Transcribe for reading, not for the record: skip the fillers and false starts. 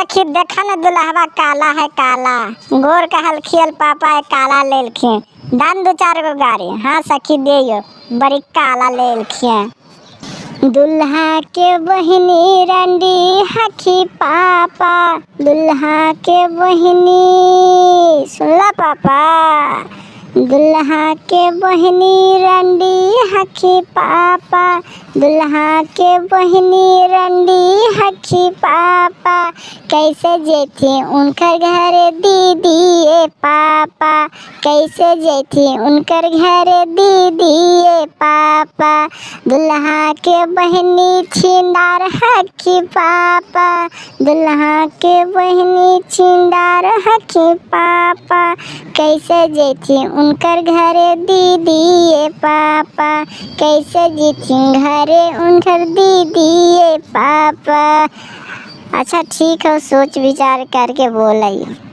सखी देखा न दुल्हवा काला है काला, गोर कहल खियल पापा है काला लेल खिए, दान दो चार गो गाड़ी। हाँ सखी दियो बड़ी काला लेल खिए। दुल्हा के बहिनी रंडी हखी पापा, दुल्हा के बहिनी सुनला पापा, दुल्हा के बहिनी रंडी हखी पापा, दुल्हा के बहिनी रंडी हखी पापा, कैसे जेथी उनकर घरे दीदी ए पापा, कैसे जेथी उनकर घरे दीदी ए पापा, दुल्हा के बहिनी छिंदार हखी पापा, दुल्हा के बहिनी छिंदार हखी पापा, कैसे जेथी उनकर घरे दीदी ए पापा, कैसे जेथी घरे उनकर दीदी ए पापा। अच्छा ठीक है, सोच विचार करके बोलिए।